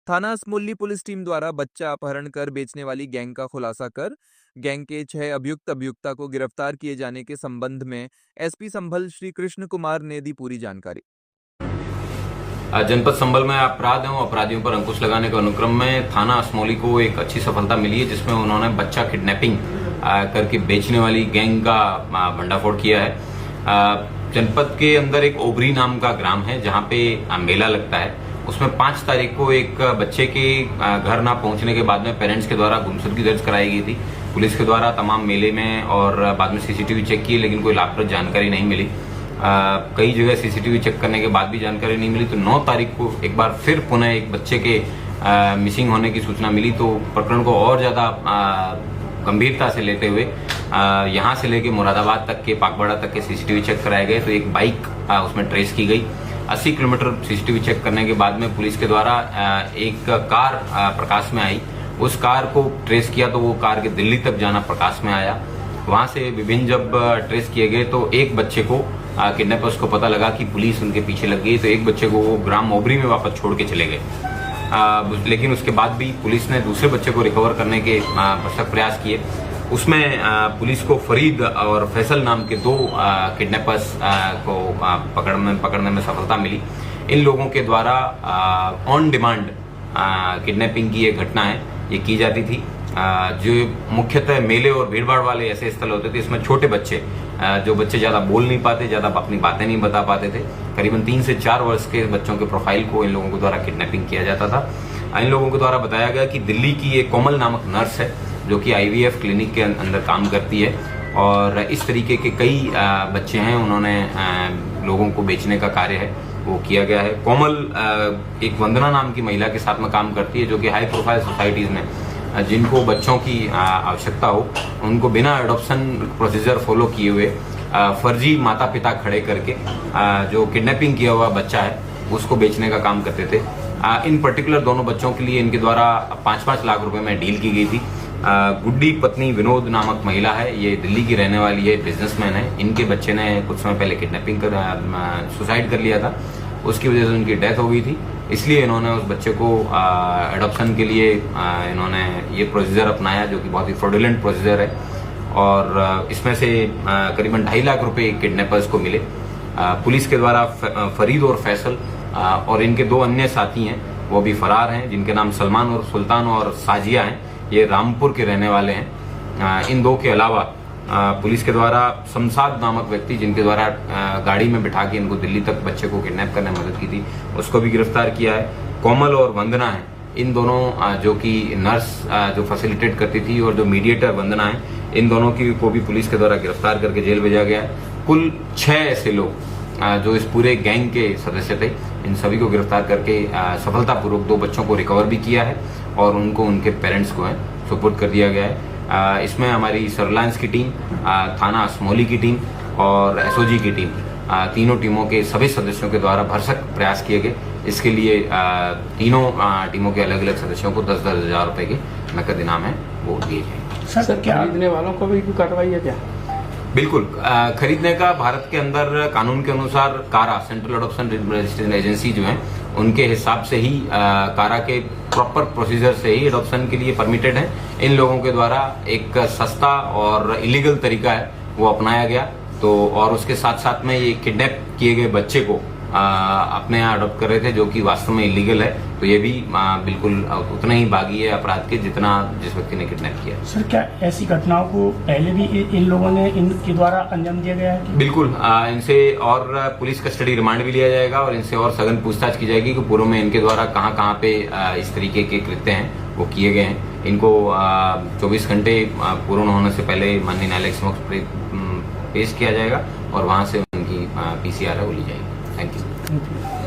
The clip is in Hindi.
थाना असमोली पुलिस टीम द्वारा बच्चा अपहरण कर बेचने वाली गैंग का खुलासा कर गैंग के 6 अभियुक्ता को गिरफ्तार किए जाने के संबंध में एसपी संभल श्री कृष्ण कुमार ने दी पूरी जानकारी। जनपद संभल में अपराध एवं अपराधियों पर अंकुश लगाने के अनुक्रम में थाना असमोली को एक अच्छी सफलता मिली है, जिसमें उन्होंने बच्चा किडनैपिंग करके बेचने वाली गैंग का भंडाफोड़ किया है। जनपद के अंदर एक ओबरी नाम का ग्राम है जहां पे मेला लगता है। उसमें 5 तारीख को एक बच्चे के घर ना पहुंचने के बाद में पेरेंट्स के द्वारा गुमशुदगी दर्ज कराई गई थी। पुलिस के द्वारा तमाम मेले में और बाद में सीसीटीवी चेक किए, लेकिन कोई लाभप्रद जानकारी नहीं मिली। कई जगह सीसीटीवी चेक करने के बाद भी जानकारी नहीं मिली। तो 9 तारीख को एक बार फिर पुनः एक बच्चे के मिसिंग होने की सूचना मिली। तो प्रकरण को और ज्यादा गंभीरता से लेते हुए यहां से लेके मुरादाबाद तक के पाकबाड़ा तक के सीसीटीवी चेक कराए गए। तो एक बाइक उसमें ट्रेस की गई। 80 किलोमीटर सीसीटीवी चेक करने के बाद में पुलिस के द्वारा एक कार प्रकाश में आई। उस कार को ट्रेस किया तो वो कार के दिल्ली तक जाना प्रकाश में आया। वहां से विभिन्न जब ट्रेस किए गए तो एक बच्चे को किडनैपर्स को पता लगा कि पुलिस उनके पीछे लग गई। तो एक बच्चे को वो ग्राम ओबरी में वापस छोड़ के चले गए। लेकिन उसके बाद भी पुलिस ने दूसरे बच्चे को रिकवर करने के भरसक प्रयास किए। उसमें पुलिस को फरीद और फैसल नाम के 2 किडनैपर्स को पकड़ने में सफलता मिली। इन लोगों के द्वारा ऑन डिमांड किडनैपिंग की ये घटना है, ये की जाती थी। जो मुख्यतः मेले और भीड़भाड़ वाले ऐसे स्थल होते थे, इसमें छोटे बच्चे जो बच्चे ज्यादा बोल नहीं पाते, ज्यादा अपनी बातें नहीं बता पाते थे, करीबन 3 से 4 वर्ष के बच्चों के प्रोफाइल को इन लोगों के द्वारा किडनैपिंग किया जाता था। इन लोगों के द्वारा बताया गया कि दिल्ली की एक कोमल नामक नर्स है जो कि IVF क्लिनिक के अंदर काम करती है, और इस तरीके के कई बच्चे हैं, उन्होंने लोगों को बेचने का कार्य है वो किया गया है। कोमल एक वंदना नाम की महिला के साथ में काम करती है, जो कि हाई प्रोफाइल सोसाइटीज में जिनको बच्चों की आवश्यकता हो, उनको बिना एडॉप्शन प्रोसीजर फॉलो किए हुए फर्जी माता पिता खड़े करके जो किडनैपिंग किया हुआ बच्चा है उसको बेचने का काम करते थे। इन पर्टिकुलर दोनों बच्चों के लिए इनके द्वारा 5-5 लाख रुपए में डील की गई थी। गुड्डी पत्नी विनोद नामक महिला है, ये दिल्ली की रहने वाली है, बिजनेसमैन है। इनके बच्चे ने कुछ समय पहले किडनैपिंग कर सुसाइड कर लिया था, उसकी वजह से उनकी डेथ हो गई थी। इसलिए इन्होंने उस बच्चे को एडॉप्शन के लिए इन्होंने ये प्रोसीजर अपनाया, जो कि बहुत ही फ्रॉडुलेंट प्रोसीजर है। और इसमें से करीबन 2.5 लाख रुपए किडनैपर्स को मिले। पुलिस के द्वारा फरीद और फैसल और इनके 2 अन्य साथी हैं, वो भी फरार हैं, जिनके नाम सलमान और सुल्तान और साजिया हैं। ये रामपुर के रहने वाले हैं। इन 2 के अलावा पुलिस के द्वारा शमशाद नामक व्यक्ति, जिनके द्वारा गाड़ी में बिठा के इनको दिल्ली तक बच्चे को किडनैप करने में मदद की थी, उसको भी गिरफ्तार किया है। कोमल और वंदना है, इन दोनों जो कि नर्स जो फैसिलिटेट करती थी और जो मीडिएटर वंदना है, इन दोनों की को भी पुलिस के द्वारा गिरफ्तार करके जेल भेजा गया है। कुल 6 ऐसे लोग जो इस पूरे गैंग के सदस्य थे, इन सभी को गिरफ्तार करके सफलतापूर्वक 2 बच्चों को रिकवर भी किया है और उनको उनके पेरेंट्स को सुपुर्द कर दिया गया है। इसमें हमारी सर्विलांस की टीम, थाना असमोली की टीम और SOG की टीम, तीनों टीमों के सभी सदस्यों के द्वारा भरसक प्रयास किए गए। इसके लिए तीनों टीमों के अलग अलग सदस्यों को 10-10 हजार रुपए के नकद इनाम है वो दिए जाएंगे। सर, क्या खरीदने वालों को भी कार्रवाई है क्या? बिल्कुल, खरीदने का भारत के अंदर कानून के अनुसार कारा, सेंट्रल एडॉप्शन रजिस्ट्रेशन एजेंसी जो है, उनके हिसाब से ही कारा के प्रॉपर प्रोसीजर से ही एडॉप्शन के लिए परमिटेड है। इन लोगों के द्वारा एक सस्ता और इलीगल तरीका है वो अपनाया गया। तो और उसके साथ साथ में ये किडनैप किए गए बच्चे को अपने यहाँ अडॉप्ट कर रहे थे, जो कि वास्तव में इलीगल है। तो ये भी बिल्कुल उतना ही बागी है अपराध के जितना जिस व्यक्ति ने किडनैप किया। सर, क्या ऐसी घटनाओं को पहले भी इन लोगों ने इनके द्वारा अंजाम दिया गया है? बिल्कुल, इनसे और पुलिस कस्टडी रिमांड भी लिया जाएगा और इनसे और सघन पूछताछ की जाएगी कि पूर्व में इनके द्वारा कहाँ पे इस तरीके के कृत्य हैं वो किए गए हैं। इनको 24 घंटे पूर्ण होने से पहले माननीय न्यायालय के समक्ष पेश किया जाएगा और वहां से उनकी PCR वो ली जाएगी। Thank you.